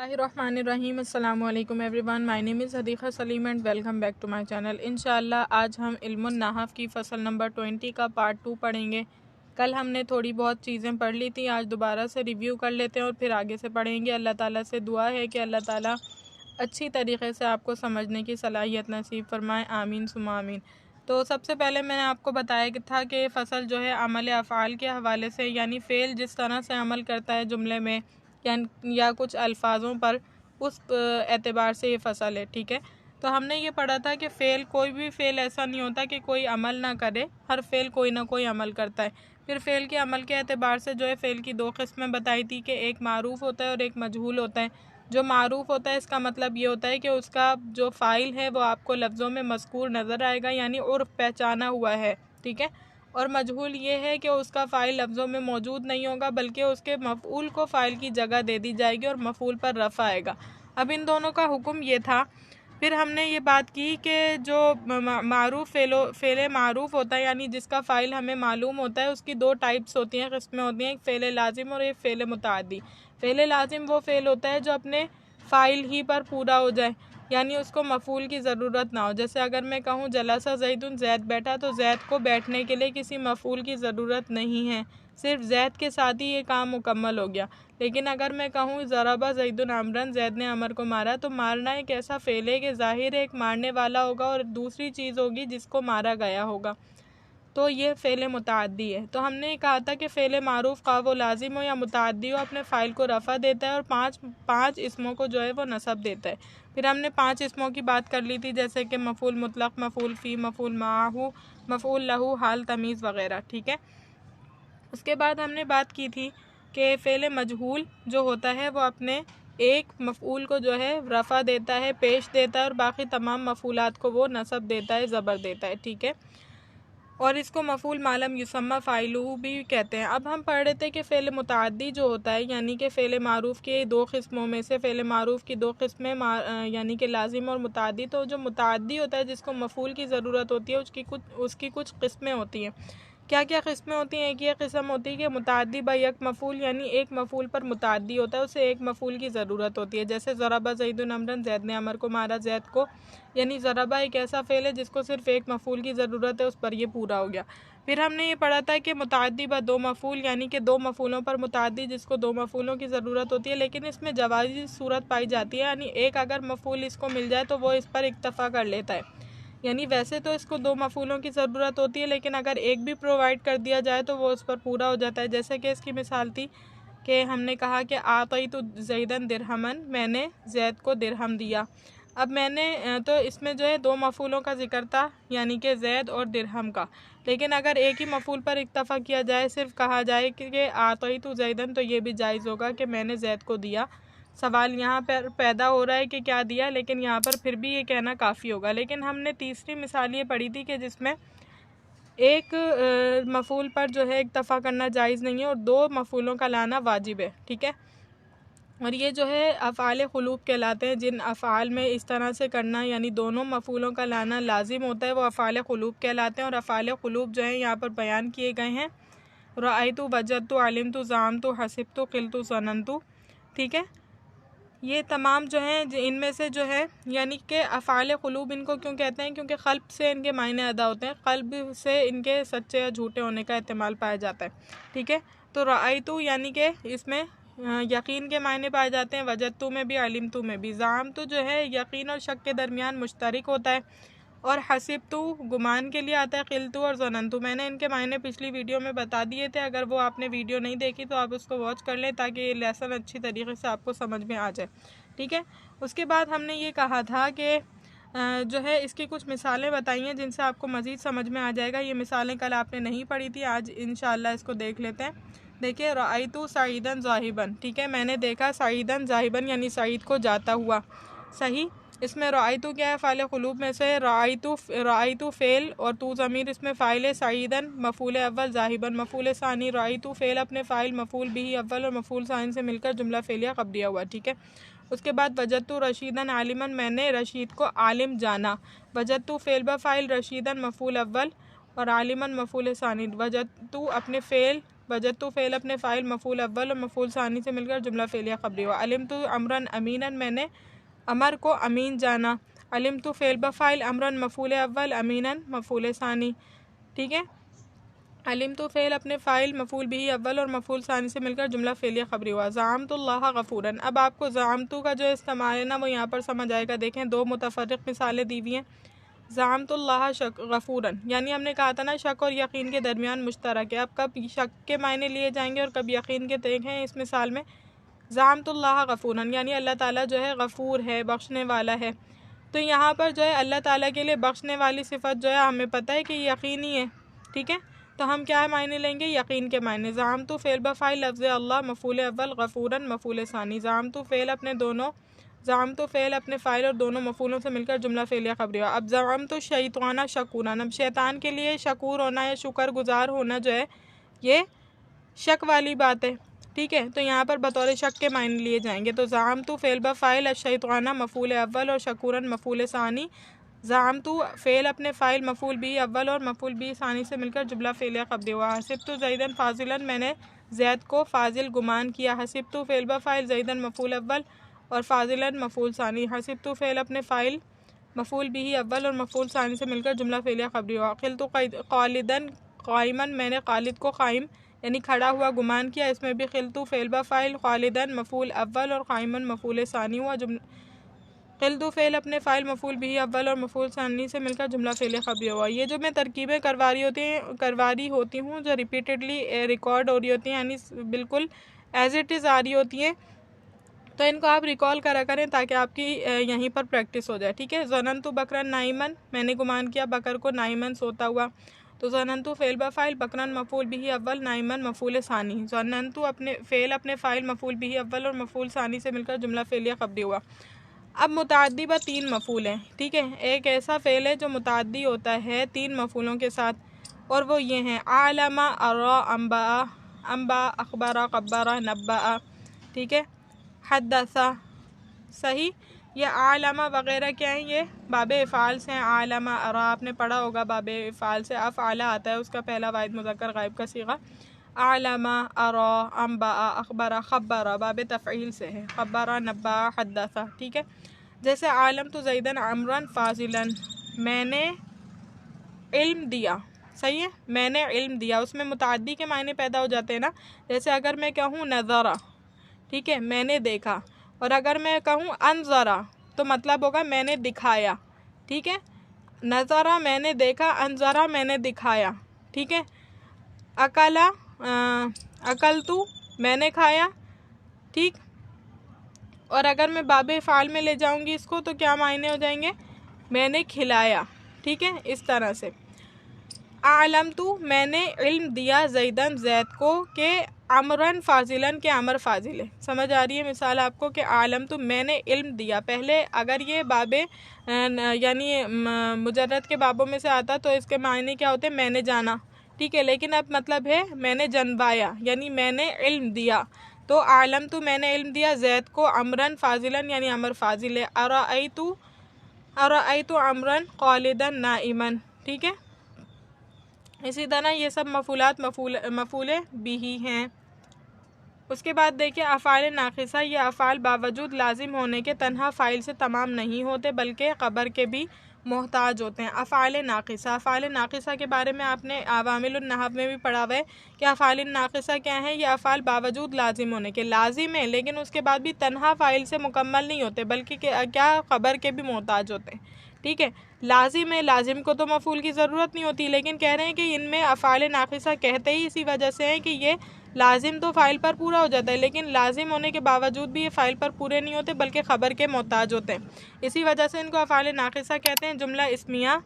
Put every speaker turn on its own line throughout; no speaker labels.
बिस्मिल्लाहिर्रहमानिर्रहीम। अस्सलामु अलैकुम everyone, my name is Hadiqa Saleem and welcome back to my channel. इंशाअल्लाह आज हम इल्मुन नहव की फ़सल नंबर 20 का पार्ट 2 पढ़ेंगे। कल हमने थोड़ी बहुत चीज़ें पढ़ ली थी, आज दोबारा से रिव्यू कर लेते हैं और फिर आगे से पढ़ेंगे। अल्लाह ताला से दुआ है कि अल्लाह ताला अच्छी तरीक़े से आपको समझने की सलाहियत नसीब फरमाए, आमीन सुम्मा आमीन। तो सबसे पहले मैंने आपको बताया कि था कि फ़सल जो है अमल अफ़आल के हवाले से, यानी फ़ेल जिस तरह से अमल करता है जुमले में या कुछ अल्फाजों पर, उस एतबार से ये फ़सल है। ठीक है, तो हमने ये पढ़ा था कि फ़ेल, कोई भी फ़ेल ऐसा नहीं होता कि कोई अमल ना करे, हर फ़ेल कोई ना कोई अमल करता है। फिर फ़ेल के अमल के एतबार से जो है फ़ेल की दो किस्में बताई थी कि एक मारूफ़ होता है और एक मजहूल होता है। जो मारूफ़ होता है इसका मतलब ये होता है कि उसका जो फ़ाइल है वो आपको लफ्ज़ों में मज़कूर नज़र आएगा, यानी उर्फ़ पहचाना हुआ है। ठीक है, और मजहूल ये है कि उसका फ़ाइल लफ्ज़ों में मौजूद नहीं होगा, बल्कि उसके मफ़ऊल को फ़ाइल की जगह दे दी जाएगी और मफ़ऊल पर रफ़ा आएगा। अब इन दोनों का हुक्म ये था। फिर हमने ये बात की कि जो मारूफ़ फ़ेल मारूफ़ होता है, यानी जिसका फ़ाइल हमें मालूम होता है, उसकी दो टाइप्स होती हैं, किस्में होती हैं, एक फ़ेल लाजिम और एक फ़ेल मुताअद्दी। फ़ेल लाजिम वो फ़ेल होता है जो अपने फ़ाइल ही पर पूरा हो जाए, यानी उसको मफ़ूल की ज़रूरत ना हो। जैसे अगर मैं कहूँ जलसा ज़ैदुन, ज़ैद बैठा, तो ज़ैद को बैठने के लिए किसी मफ़ूल की ज़रूरत नहीं है, सिर्फ ज़ैद के साथ ही ये काम मुकम्मल हो गया। लेकिन अगर मैं कहूँ ज़रबा ज़ैदुन अमरन, ज़ैद ने अमर को मारा, तो मारना एक ऐसा फ़ेल है कि ज़ाहिर एक मारने वाला होगा और दूसरी चीज़ होगी जिसको मारा गया होगा, तो ये फ़ेल मुताअद्दी है। तो हमने कहा था कि फ़ेल मारूफ़ का वो लाजिम हो या मुताअद्दी हो, अपने फ़ाइल को रफ़ा देता है और पाँच इसमों को जो है वो नसब देता है। फिर हमने 5 इसमों की बात कर ली थी, जैसे कि मफ़ूल मुतलक़, मफ़ूल फ़ी, मफ़ूल माहू, मफ़ूल लहू, हाल, तमीज़ वग़ैरह। ठीक है, उसके बाद हमने बात की थी कि फ़ेल मजहूल जो होता है वो अपने एक मफ़ऊल को जो है रफ़ा देता है, पेश देता है, और बाकी तमाम मफ़ूलात को वो नसब देता है, ज़बर देता है। ठीक है, और इसको मफ़ूल मालम युसम्मा फ़ाइलुहु भी कहते हैं। अब हम पढ़ रहे थे कि फ़ेल मुताअद्दी जो होता है, यानी कि फ़ेल मारूफ़ के दो किस्मों में से फ़ेल मारूफ़ की दो किस्में, यानी कि लाजिम और मुताअद्दी। तो जो मुताअद्दी होता है, जिसको मफ़ूल की ज़रूरत होती है, उसकी कुछ किस्में होती हैं। क्या क्या किस्में होती हैं? एक ये किस्म होती है कि मुताअद्दी बयक मफ़ूल, यानी एक मफ़ूल पर मुताअद्दी होता है, उसे एक मफ़ूल की ज़रूरत होती है। जैसे ज़रबा ज़ैदुन अमरन, ज़ैद ने अमर को मारा, ज़ैद को, यानी ज़रबा एक ऐसा फ़ेल है जिसको सिर्फ एक मफ़ूल की ज़रूरत है, उस पर ये पूरा हो गया। फिर हमने ये पढ़ा था कि मुताअद्दी ब दो मफ़ूल, यानी कि दो मफ़ूलों पर मुताअद्दी, जिसको दो मफ़ूलों की ज़रूरत होती है, लेकिन इसमें जवाज़ी सूरत पाई जाती है, यानी एक अगर मफ़ूल इसको मिल जाए तो वो इस पर इक्तफ़ा कर लेता है। यानी वैसे तो इसको दो मफ़ूलों की ज़रूरत होती है, लेकिन अगर एक भी प्रोवाइड कर दिया जाए तो वो उस पर पूरा हो जाता है। जैसे कि इसकी मिसाल थी कि हमने कहा कि आतईतु ज़ैदन दिरहमन, मैंने ज़ैद को दिरहम दिया। अब मैंने तो इसमें जो है दो मफ़ूलों का ज़िक्र था, यानी कि ज़ैद और दिरहम का, लेकिन अगर एक ही मफ़ूल पर इक्तफ़ा किया जाए, सिर्फ कहा जाए कि आतईतु ज़ैदन, तो ये भी जायज़ होगा कि मैंने ज़ैद को दिया। सवाल यहाँ पर पैदा हो रहा है कि क्या दिया, लेकिन यहाँ पर फिर भी ये कहना काफ़ी होगा। लेकिन हमने तीसरी मिसाल ये पढ़ी थी कि जिसमें एक मफ़ूल पर जो है इक्तफ़ा करना जायज़ नहीं है और दो मफ़ूलों का लाना वाजिब है। ठीक है, और ये जो है अफ़आल ख़ुलूब कहलाते हैं। जिन अफ़आल में इस तरह से करना, यानी दोनों मफ़ूलों का लाना लाजिम होता है, वो अफ़आल ख़ुलूब कहलाते हैं। और अफ़आल ख़ुलूब जो है यहाँ पर बयान किए गए हैं, रअयतु, वजदतु, अलिमतु, ज़अमतु, हसिबतु, क़िलतु, ज़ननतु। ठीक है, ये तमाम जो हैं इनमें से जो है, यानी कि अफ़आल क़ुलूब इनको क्यों कहते हैं? क्योंकि क़ल्ब से इनके मायने अदा होते हैं, क़ल्ब से इनके सच्चे या झूठे होने का एहतमाल पाया जाता है। ठीक है, तो रअयतु यानी कि इसमें यकीन के मायने पाए जाते हैं, वजदतु में भी, अलिमतु में भी। ज़अमतु जो है यकीन और शक के दरमियान मुश्तरक होता है, और हसिबतु गुमान के लिए आता है, क़िलतु और ज़ननतु। मैंने इनके मायने पिछली वीडियो में बता दिए थे, अगर वो आपने वीडियो नहीं देखी तो आप उसको वॉच कर लें, ताकि ये लेसन अच्छी तरीके से आपको समझ में आ जाए। ठीक है, उसके बाद हमने ये कहा था कि जो है इसकी कुछ मिसालें बताई हैं जिनसे आपको मज़ीद समझ में आ जाएगा। ये मिसालें कल आपने नहीं पढ़ी थी, आज इंशाअल्लाह इसको देख लेते हैं। देखिए, रअयतु सईदन ज़ाहिबन। ठीक है, मैंने देखा सईदन ज़ाहिबन, यानी सईद को जाता हुआ। सही, इसमें रअयतु क्या है? फ़ाइल क़ुलूब में से रअयतु फ़ेल और तू ज़मीर इसमें फ़ाइल है, सईदन मफ़ूल अव्वल, ज़ाहिबन मफ़ूल सानी। रअयतु फ़ेल अपने फ़ाइल, मफ़ूल बिही अव्वल और मफ़ूल सानी से मिलकर जुमला फ़ेलिया क़ब्लिया हुआ। ठीक है, उसके बाद वजदतु रशीदन आलिमन, मैंने रशीद को आलिम जाना। वजदतु फ़ेल ब फ़ाइल, रशीदन मफ़ूल अव्वल और आलिमन मफ़ूल सानी। वजदतु अपने फ़ेल वजदतु फ़ेल अपने फ़ाइल मफ़ूल अव्वल और मफ़ूल सानी से मिलकर जुमला फ़ेलिया ख़बरी हुआ। अलिमतु अमरन अमीनन मैंने अमर को अमीन जाना। अलिमतु फ़ेल बफ़ाइल अमरन मफ़ूल अव्वल अमीनन मफ़ूल सानी। ठीक है। अलिमतु फ़ेल अपने फ़ाइल मफ़ूल बिही अव्वल और मफ़ूल सानी से मिलकर जुमला फ़ेलिया ख़बरी हुआ। ज़अमतुल्लाह गफ़ूरन। अब आपको ज़अमतु का जो इस्तेमाल है ना वो यहाँ पर समझ आएगा। देखें दो मुतफ़र्रिक़ मिसालें दी हुई हैं। ज़अमतुल्लाह शक गफ़ूरन यानी हमने कहा था ना शक और यकीन के दरमियान मुश्तरक है। अब कब शक के मायने लिए जाएंगे और कब यकीन के। देखें इस मिसाल में ज़अमतुल्लाह गफ़ूरन यानी अल्लाह ताला जो है गफ़ूर है, बख्शने वाला है। तो यहाँ पर जो है अल्लाह ताला के लिए बख्शने वाली सिफ़त जो है हमें पता है कि यकीनी है। ठीक है, तो हम क्या मायने लेंगे, यकीन के मायने। ज़अमतु फ़ेल बफ़ाइल लफ्ज़ अल्लाह मफ़ूल अव्वल गफ़ूरन मफ़ूल सानी। ज़अमतु फ़ेल अपने दोनों ज़अमतु फ़ेल अपने फ़ाइल और दोनों मफ़ूलों से मिलकर जुमला फ़ेलिया ख़बरी हुआ। अब ज़अमतु शैताना शकूरन। अब शैतान के लिए शकूर होना या शुक्रगुज़ार होना जो है ये शक वाली बात है। ठीक है, तो यहाँ पर बतौर शक के मायने लिए जाएंगे। तो ज़अमतु फ़ेल बफ़ाइल शैताना मफ़ूल अव्वल और शकूरन मफ़ूल सानी। ज़अमतु फ़ेल अपने फ़ाइल मफ़ूल बी अव्वल और मफ़ूल बी सानी से मिलकर जुमला फ़ेलिया ख़बरी हुआ। हसिब्तु ज़ैदन फ़ाज़िलन मैंने ज़ैद को फ़ाज़िल गुमान किया। हसिब्तु फ़ेल बफ़ाइल ज़ैदन मफ़ूल अव्वल और फ़ाज़िलन मफ़ूल सानी। हसिब्तु फ़ेल अपने फ़ाइल मफ़ूल बिही अव्वल और मफ़ूल सानी से मिलकर जुमला फ़ेलिया ख़बरी हुआ। क़िल्तु क़ालिदन क़ाइमन मैंने क़ालिद को क़ाइम यानी खड़ा हुआ गुमान किया। इसमें भी क़िल्तु फ़ेल बफ़ाइल क़ालिदन मफ़ूल अव्वल और क़ाइमन मफ़ूल सानी हुआ। क़िल्तु फ़ेल अपने फ़ाइल मफ़ूल बिही अव्वल और मफ़ूल सानी से मिलकर जुमला फ़ेलिया ख़बरी हुआ। ये जो मैं तरकीबें करवारी होती हूँ जो रिपीटेडली रिकॉर्ड हो रही होती हैं यानी बिल्कुल एज़ इट इज़ आ रही होती हैं, तो इनको आप रिकॉल करा करें ताकि आपकी यहीं पर प्रैक्टिस हो जाए। ठीक है। ज़नन्तु बकरन नाइमन मैंने गुमान किया बकर को नाइमन सोता हुआ। तो ज़नन्तु फ़ेल बफ़ाइल बकरन मफ़ूल बिही अव्वल नाइमन मफ़ूल सानी। ज़नन्तु अपने फ़ेल अपने फ़ाइल मफ़ूल बिही अव्वल और मफ़ूल सानी से मिलकर जुमला फ़ेलिया ख़बरी हुआ। अब मुताद्दी व तीन मफ़ूल हैं। ठीक है, एक ऐसा फ़ेल है जो मुताद्दी होता है तीन मफ़ूलों के साथ और वो ये हैं आलमा अरा अम्बा अम्बा अखबारा कब्बारा नब्बा। ठीक है, हद्दसा। सही, ये आलमा वगैरह क्या है, ये बाब इफ़ाल से हैं। आलमा अरा आपने पढ़ा होगा बाब इफ़ाल से अफ़आला आता है, उसका पहला वाहिद मुज़क्कर गायब का सीगा। आलमा अरा अम्बा अखबारा खब्बारा बाब तफ़ईल से है। खब्बारा नब्बा हद्दसा। ठीक है, जैसे आलम तो ज़ैदन अमरन फ़ाज़िलन मैंने इल्म दिया। सही है, मैंने इल्म दिया, उसमें मुताद्दी के मायने पैदा हो जाते हैं ना। जैसे अगर मैं कहूँ नज़रा, ठीक है, मैंने देखा, और अगर मैं कहूँ अनज़रा तो मतलब होगा मैंने दिखाया। ठीक है, नज़रा मैंने देखा, अनज़रा मैंने दिखाया। ठीक है, अकला अकल तू मैंने खाया। ठीक, और अगर मैं बाबे फ़ाल में ले जाऊंगी इसको तो क्या मायने हो जाएंगे, मैंने खिलाया। ठीक है, इस तरह से आलम तू मैंने इल्म दिया ज़ैदन ज़ैद को के अमरन फ़ाज़िलन के अमर फ़ाज़िल है। समझ आ रही है मिसाल आपको कि आलम तो मैंने इल्म दिया। पहले अगर ये बाबे यानी मुजर्रद के बाबों में से आता तो इसके मायने क्या होते, मैंने जाना। ठीक है, लेकिन अब मतलब है मैंने जनवाया यानी मैंने इल्म दिया। तो आलम तो मैंने इल्म दिया ज़ैद को अमरन फ़ाज़िलन यानी अमर फ़ाज़िल है। अरअयतु अमरन क़ालिदन नाइमन। ठीक है, इसी तरह ये सब मफ़ूलात मफ़ूले बिही हैं। उसके बाद देखिए अफ़ाल नाक़िसा, ये अफ़ाल बावजूद लाजिम होने के तन्हा फ़ाइल से तमाम नहीं होते बल्कि ख़बर के भी मोहताज होते हैं। अफ़ाल नाक़िसा के बारे में आपने अवामिलुन नहव में भी पढ़ा हुआ है कि अफ़ाल नाक़िसा क्या है, ये अफ़ाल बावजूद लाजिम होने के लाजिम है लेकिन उसके बाद भी तन्हा फ़ाइल से मुकम्मल नहीं होते बल्कि क्या ख़बर के भी मोहताज होते हैं। ठीक है, लाजिम है, लाजिम को तो मफ़ूल की ज़रूरत नहीं होती, लेकिन कह रहे हैं कि इनमें अफ़ाल नाक़िसा कहते ही इसी वजह से हैं कि ये लाजिम तो फ़ाइल पर पूरा हो जाता है लेकिन लाजिम होने के बावजूद भी ये फ़ाइल पर पूरे नहीं होते बल्कि ख़बर के मोहताज होते हैं। इसी वजह से इनको अफ़ाल नाक़िसा कहते हैं। जुमला इस्मिया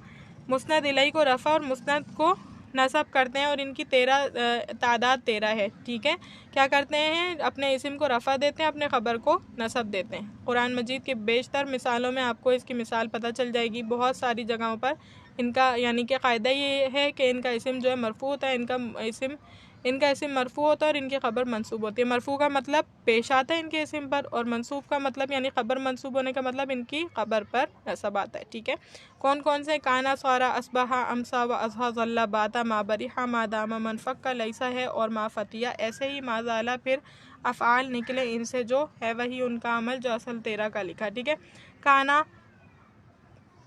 मुस्नद इलैहि को रफ़ा और मुस्नद को नसब करते हैं और इनकी तादाद 13 है। ठीक है, क्या करते हैं, अपने इस्म को रफ़ा देते हैं, अपने ख़बर को नसब देते हैं। कुरान मजीद के बेशतर मिसालों में आपको इसकी मिसाल पता चल जाएगी। बहुत सारी जगहों पर इनका यानी कि क़ायदा ये है कि इनका इस्म जो है मरफ़ू होता है, इनका इस्म इनका इस्म मरफू होता है और इनकी ख़बर मंसूब होती है। मरफू का मतलब पेश आता है इनके इस्म पर, और मंसूब का मतलब यानी ख़बर मंसूब होने का मतलब इनकी ख़बर पर नसब आता है। ठीक है, कौन कौन से? काना, सारा, असबहा, अमसा व अजहा, ज़ल्ला, बाता, मा बरिहा, मा दामा, मनफ़क का लैसा है और मा फतिया। ऐसे ही माज़ाला फिर अफ़आल निकले इनसे जो है वही उनका अमल जो असल 13 का लिखा। ठीक है, काना,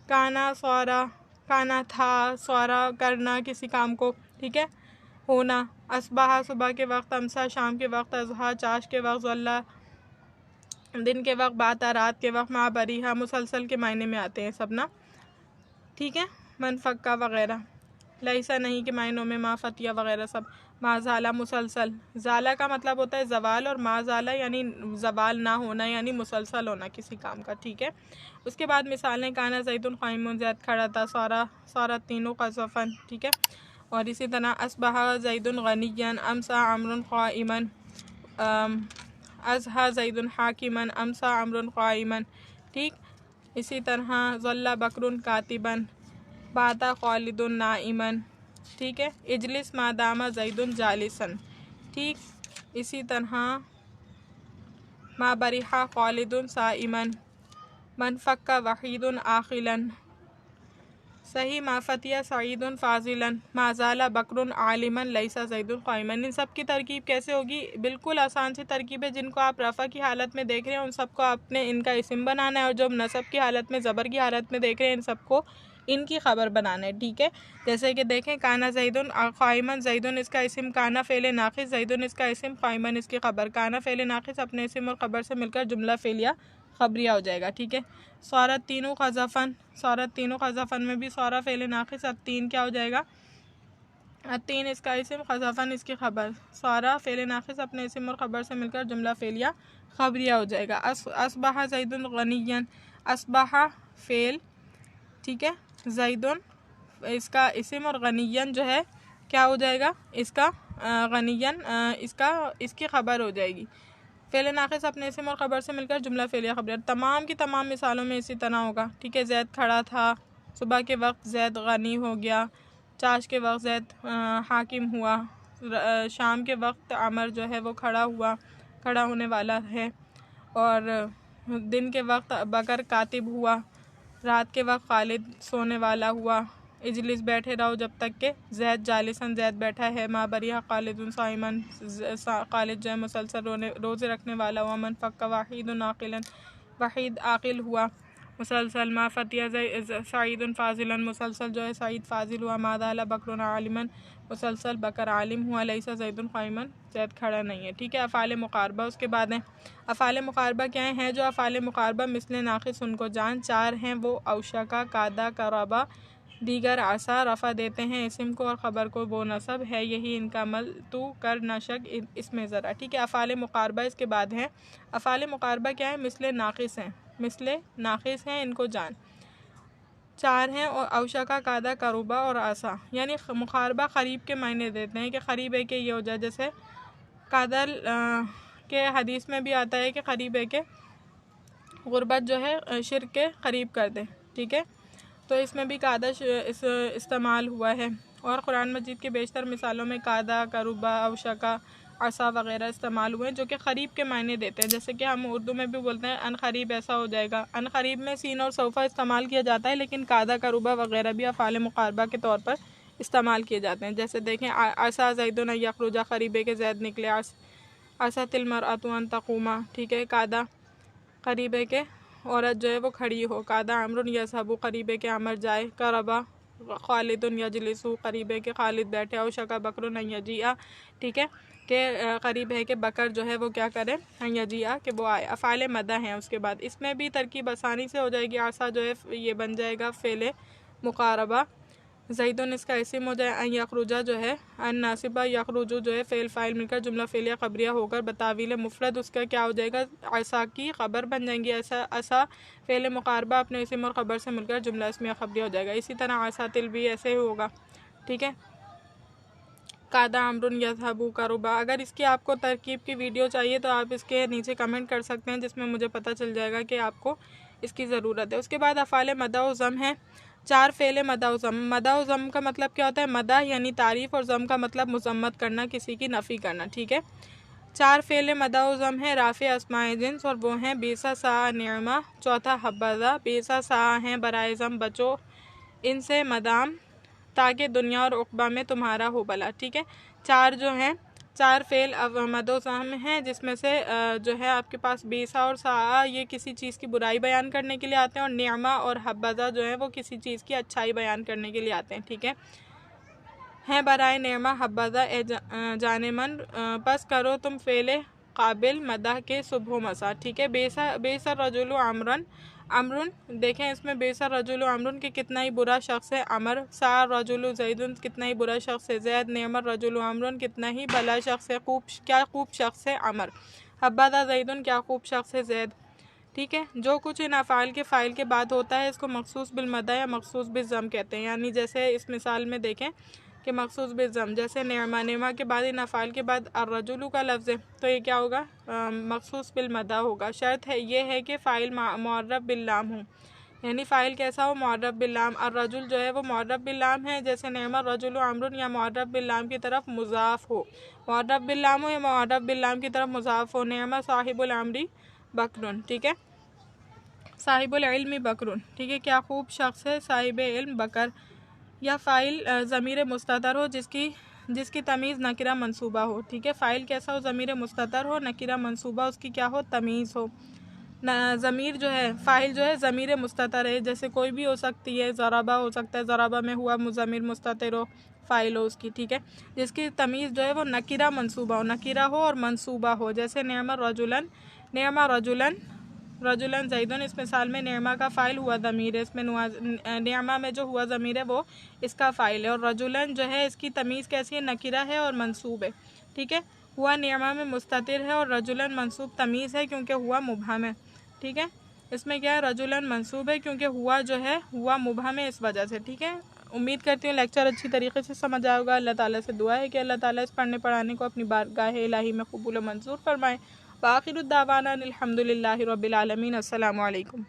काना, सारा, काना था, सारा करना किसी काम को। ठीक है, होना। असबाहा सुबह के वक्त, अमसा शाम के वक्त, अजहा चाश के वक्त, ज़ल्ला दिन के वक्त, बाता रात के वक्त, मा बरिहा मुसलसल के मायने में आते हैं सब ना। ठीक है, मनफ़क्का वगैरह, लैसा नहीं के मायनों में, मा फतिया वगैरह सब। माज़ाला मुसलसल, ज़ाला का मतलब होता है ज़वाल, और माज़ाला यानी ज़वाल ना होना यानी मुसलसल होना किसी काम का। ठीक है, उसके बाद मिसालें, काना ज़ैदुन क़ाइमुन, ज़ैद खड़ा था, सारा, सारा तीनों क़ज़फ़न। ठीक है, और इसी तरह असबहा ज़ैदुन गनियन, अमसा अमरुन क़ाइमन, अज़हा ज़ैदुन हाकिमन, अमसा अमरुन क़ाइमन। ठीक, इसी तरह ज़ल्ला बकरुन कातिबन, बाता ख़ालिदुन नाइमन। ठीक है, इजलिस मादामा ज़ैदुन जालिसन। ठीक, इसी तरह मा बरिहा ख़ालिदुन साइमन, मनफ़क्का वहीदुन आखिलन। सही, माफ़तिया सईदुन फ़ाज़िलन, माज़ाला बकरुन आलिमन, लैसा ज़ैदुन क़ाइमन। इन सब की तरकीब कैसे होगी? बिल्कुल आसान सी तरकीब है। जिनको आप रफ़ा की हालत में देख रहे हैं उन सबको आपने इनका इस्म बनाना है, और जो नसब की हालत में, ज़बर की हालत में देख रहे हैं इन सबको इनकी ख़बर बनाना है। ठीक है, जैसे कि देखें, काना ज़ैदुन क़ाइमन, ज़ैदुन इसका इस्म, काना फ़ेल नाक़िस, ज़ैदुन इसका इस्म, क़ाइमन इसकी ख़बर। काना फ़ेल नाक़िस अपने इस्म और ख़बर से मिलकर जुमला फ़ेलिया ख़बरिया हो जाएगा। ठीक है, सारा तीनों क़ज़फ़न, सारा तीनों क़ज़फ़न में भी सारा फ़ेल नाक़िस, अब तीन क्या हो जाएगा? तीन इसका इस्म, क़ज़फ़न इसकी ख़बर। सारा फ़ेल नाक़िस अपने इस्म और ख़बर से मिलकर जुमला फ़ेलिया ख़बरिया हो जाएगा। असबहा ज़ैदुन गनियन, असबहा फ़ेल, ठीक है, ज़ैदुन इसका इस्म और गनियन जो है क्या हो जाएगा? इसका गनियन इसकी ख़बर हो जाएगी। फ़ेल नाक़िस अपने इस्म और ख़बर से मिलकर जुमला फ़ेलिया ख़बरिया। तमाम की तमाम मिसालों में इसी तरह होगा। ठीक है, ज़ैद खड़ा था, सुबह के वक्त ज़ैद गनी हो गया, चाश के वक्त ज़ैद हाकिम हुआ, शाम के वक्त अमर जो है वो खड़ा हुआ, खड़ा होने वाला है, और दिन के वक्त बकर कातिब हुआ, रात के वक्त खालिद सोने वाला हुआ। इजलिस बैठे रहो जब तक के ज़ैद जालिसन ज़ैद बैठा है। मा बरिहा ख़ालिदुन साइमन, खालिद जो है मुसलसल रोज़े रखने वाला हुआ। मनफ़क्का वाहिदुन आक़िलन, वाहिद आक़िल हुआ मुसलसल। मा फतिया सईदुन फ़ाज़िलन, मुसलसल जो है सईद फ़ाज़िल हुआ। मादाला बकरुन आलिमन, मुसलसल बकर आलिम हुआ। लैसा ज़ैदुन क़ाइमन, ज़ैद खड़ा नहीं है। ठीक है, अफ़ाल मुक़ारबा उसके बाद हैं। अफ़ाल मुक़ारबा क्या हैं? जो अफ़ाल मुक़ारबा मिस्ल नाक़िस उनको जान, चार हैं वो, औशका, कादा, करबा, दीगर। आसा रफ़ा देते हैं इस्म को और ख़बर को, वो नसब है यही इनका अमल। तू कर नशक इसमें ज़रा। ठीक है, अफ़ाल मुक़ारबा इसके बाद हैं। अफ़ाल मुक़ारबा क्या है? मिस्ल नाक़िस हैं, मिस्ल नाक़िस हैं, इनको जान। चार हैं, और औशका, कादा, करुबा और आसा। यानी मुक़ारबा क़रीब के मायने देते हैं कि क़रीब है कि ये हो जाए। जैसे कादल के हदीस में भी आता है कि क़रीब है कि गुरबत जो है शिर्क के क़रीब कर दे। ठीक है, तो इसमें भी कादा इस्तेमाल हुआ है, और कुरान मजीद के बेशतर मिसालों में कादा, करुबा, औशका, आसा वगैरह इस्तेमाल हुए हैं जो कि क़रीब के मायने देते हैं। जैसे कि हम उर्दू में भी बोलते हैं अन क़रीब ऐसा हो जाएगा। अन क़रीब में सीन और सौफ़ा इस्तेमाल किया जाता है, लेकिन कादा, करुबा वगैरह भी अफ़ाल मुक़ारबा के तौर पर इस्तेमाल किए जाते हैं। जैसे देखें, आसा ज़ैदुन यख़रुजा, क़रीब के ज़ैद निकले। आसा तिल मरअतु अन तक़ूमा। ठीक है, कादा क़रीब है के औरत जो है वो खड़ी हो। कादा अमरुन यज़हबु, क़रीब है के अमर जाए। करबा ख़ालिदुन यजलिसु, क़रीब है के खालिद बैठे। औशका बकरुन अन यजिया, ठीक है, के क़रीब है कि बकर जो है वो क्या करे, अन यजिया के वो आए। अफ़ाल मदा हैं उसके बाद। इसमें भी तरकीब आसानी से हो जाएगी। आसा जो है ये बन जाएगा फ़ेल मुक़ारबा। ज़ैदुन इसका इस्म हो जाए। अन यख़रुजा जो है अन नासिबा, यख़रुजु जो है फ़ेल फ़ाइल मिलकर जुमला फ़ेलिया ख़बरिया होकर बतावील मुफ़रद उसका क्या हो जाएगा? आसा की ख़बर बन जाएंगी। ऐसा असा फ़ेल मुक़ारबा अपने इस्म और ख़बर से मिलकर जुमला इस्मिया ख़बरिया हो जाएगा। इसी तरह आसातिल भी ऐसे ही होगा। ठीक है, कादा अमरुन यज़हबु, करुबा। अगर इसकी आपको तरकीब की वीडियो चाहिए तो आप इसके नीचे कमेंट कर सकते हैं, जिसमें मुझे पता चल जाएगा कि आपको इसकी ज़रूरत है। उसके बाद अफ़ाल मदा व ज़म है। चार फ़ेल मदा व ज़म। मदा व ज़म का मतलब क्या होता है? मदा यानी तारीफ़ और ज़म का मतलब मज़म्मत करना, किसी की नफ़ी करना, ठीक है। चार फ़ेल मदा व ज़म है राफ़े अस्माए जिन्स और वो हैं बेसा सा निरमा। चौथा हब्बाज़ा, बेसा सा हैं बराए ज़म बचो इनसे मदाम ताकि दुनिया और उक़बा में तुम्हारा हो भला, ठीक है। चार जो हैं, चार फ़ेल मदो ज़म हैं जिसमें से जो है आपके पास बेसा और सा ये किसी चीज़ की बुराई बयान करने के लिए आते हैं, और निरमा और हब्बाज़ा जो है वो किसी चीज़ की अच्छाई बयान करने के लिए आते हैं, ठीक है। हैं बराए नेमा हब्बाज़ा ए जाने मन, बस करो तुम फ़ेले काबिल मदह के सुबह मसा, ठीक है। बेसा रजुल अमरन, अमरुन देखें इसमें बेसा रजुल अमरुन के कितना ही बुरा शख्स है अमर। सा रजुल जैदुन कितना ही बुरा शख्स है जैद। नेमर रजुल अमरुन कितना ही भला शख्स है क्या खूब शख्स है अमर। हब्बाज़ा जैदुन क्या खूब शख्स है जैद, ठीक है। जो कुछ इन अफ़ाल के फ़ाइल के बाद होता है इसको मखसूस बिलमदा या मखसूस बिज़म कहते हैं। यानी जैसे इस मिसाल में देखें कि मखसूस बिज़म, जैसे नेमा, नेमा के बाद इन अफ़ाल के बाद अर्रजुलु का लफ्ज़ है तो ये क्या होगा? मखसूस बिलमदा होगा। शर्त है ये है कि फ़ाइल मुअर्रब बिल्लाम हो, यानी फ़ाइल कैसा हो? मुअर्रब बिल्लाम। अर्रजुल जो है वो मुअर्रब बिल्लाम है, जैसे नेमा रजुलु अमरुन, या मुअर्रब बिल्लाम की तरफ मुज़ाफ़ हो, मुअर्रब बिल्लाम हो या मुअर्रब बिल्लाम की तरफ मुज़ाफ़ हो। नेमा साहिबुल अमरी बकरुन, ठीक है। साहिबुल इल्मी बकरुन, ठीक है, क्या खूब शख्स है साहिब इल्म बकर। या फ़ाइल ज़मीर मुस्ततर हो जिसकी तमीज़ नकिरा मंसूबा हो, ठीक है। फ़ाइल कैसा हो? ज़मीर मुस्ततर हो, नकिरा मंसूबा उसकी क्या हो? तमीज़ हो। ज़मीर जो है, फ़ाइल जो है ज़मीर मुस्ततर है, जैसे कोई भी हो सकती है, ज़राबा हो सकता है, ज़राबा में हुआ ज़मीर मुस्ततर हो, फ़ाइल हो उसकी, ठीक है। जिसकी तमीज़ जो है वो नकिरा मंसूबा हो, नकिरा हो और मंसूबा हो, जैसे नेमा रजुलन, नेमा रजुलन, रजुलन जैदुन। इस मिसाल में नेमा का फ़ाइल हुआ ज़मीर है, इसमें नेमा में जो हुआ ज़मीर है वो इसका फ़ाइल है, और रजुलन जो है इसकी तमीज़ कैसी है? नकिरा है और मंसूब है, ठीक है। हुआ नेमा में मुस्ततिर है और रजुलन मंसूब तमीज़ है क्योंकि हुआ मुबहम है, ठीक है। इसमें क्या है? रजुलन मंसूब है क्योंकि हुआ जो है हुआ मुबहम है इस वजह से, ठीक है। उम्मीद करती हूँ लेक्चर अच्छी तरीके से समझ आया होगा। अल्लाह ताला से दुआ है कि अल्लाह ताला इस पढ़ने पढ़ाने को अपनी बारगाह इलाही में कबूल मंजूर फरमाएँ। व आखिरु दावाना अनिल हम्दुलिल्लाहि रब्बिल आलमीन। अस्सलामु अलैकुम।